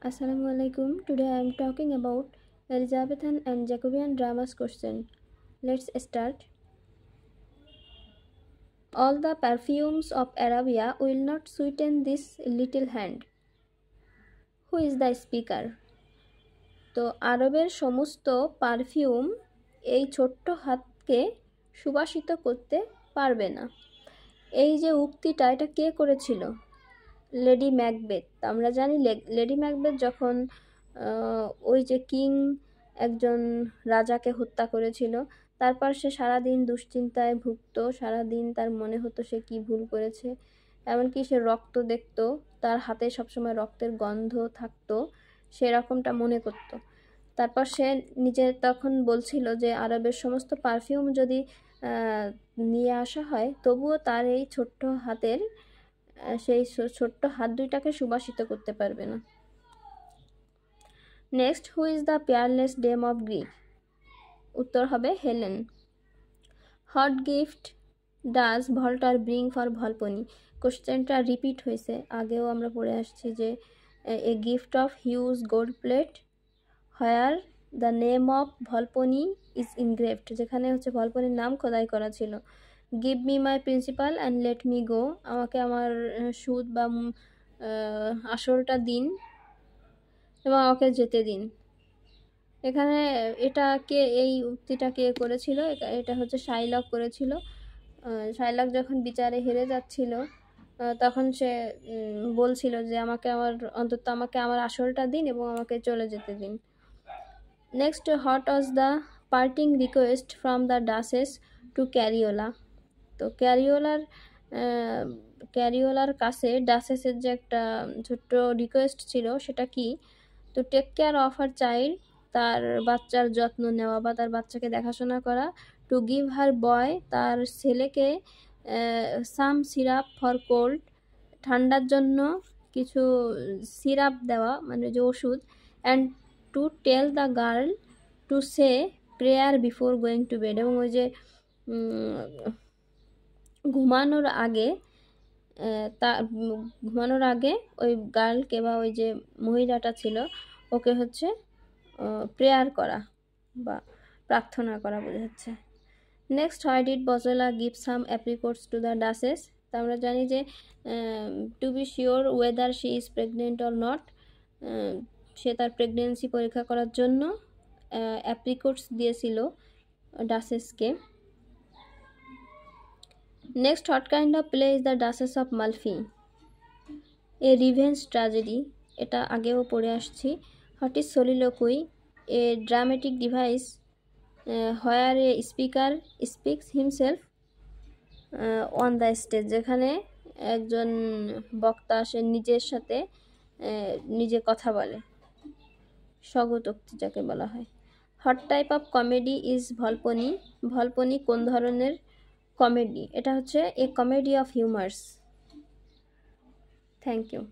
Assalamu alaikum. Today I am talking about Elizabethan and Jacobean dramas question. Let's start. All the perfumes of Arabia will not sweeten this little hand. Who is the speaker? তো আরবের সমস্ত perfume এই ছোট্ট হাতকে সুবাসিত করতে পারবে না। এই যে উক্তিটা এটা কে করেছিল? Lady Macbeth. আমরা জানি লেডি ম্যাকবেথ যখন ওই যে কিং একজন রাজাকে হত্যা করেছিল, তারপর সে সারাদিন দুশ্চিন্তায় ভুগতো, সারাদিন তার মনে হতো সে কি ভুল করেছে, এমনকি সে রক্ত দেখতো, তার হাতে সবসময় রক্তের গন্ধ থাকতো, সেরকমটা মনে করতো। তারপর সে নিজে তখন বলছিল যে আরবের সমস্ত পারফিউম যদি নিয়ে আসা হয় তবুও তার এই ছোট্ট হাতের সেই ছোট্ট হাত দুইটাকে সুবাসিত করতে পারবে না। Next, who is the peerless dame of Greek? উত্তর হবে Helen. What gift does Voltore bring for Volpone? কোশ্চেনটা রিপিট হয়েছে, আগেও আমরা পড়ে আসছি যে a gift of huge gold plate where the name of Volpone is engraved, যেখানে হচ্ছে ভলপনির নাম খোদাই করা ছিল। Give me my principal and let me go, আমাকে আমার সুদ বা আসলটা দিন এবং আমাকে যেতে দিন। এখানে এই উক্তিটা কে করেছিল? এটা হচ্ছে শাইলক করেছিল। শাইলক যখন বিচারে হেরে যাচ্ছিল তখন সে বলছিল যে অন্তত আমাকে আমার আসলটা দিন এবং আমাকে চলে যেতে দিন। Next, what was the parting request from the duchess to Cariola? তো ক্যারিওলার কাছে ডাসেসের যে একটা ছোট্ট রিকোয়েস্ট ছিল সেটা কি? তো take care of her child, তার বাচ্চার যত্ন নেওয়া বা তার বাচ্চাকে দেখাশোনা করা। টু গিভ হার বয়, তার ছেলেকে সাম সিরাপ ফর কোল্ড, ঠান্ডার জন্য কিছু সিরাপ দেওয়া, মানে যে ওষুধ। And to tell the girl to say prayer before going to bed, এবং ওই যে ঘুমানোর আগে ওই গার্লকে বা ওই যে মহিলাটা ছিল ওকে হচ্ছে প্রেয়ার করা বা প্রার্থনা করা বোঝাচ্ছে। Next, why did Bosola give some apricots to the duchess? তা আমরা জানি যে to be sure whether she is pregnant or not, সে তার প্রেগনেন্সি পরীক্ষা করার জন্য অ্যাপ্রিকোটস দিয়েছিল ডাসেসকে। Next, what kind of play is the duchess of Malfi? A revenge tragedy, এটা আগেও পড়ে আসছি। What is soliloquy? A dramatic device where a speaker speaks himself on the stage, যেখানে একজন বক্তা সে নিজের সাথে নিজে কথা বলে, স্বগতোক্তি যাকে বলা হয়। What type of comedy is Volpone? Volpone কোন ধরনের কমেডি? এটা হচ্ছে a comedy of humours. Thank you.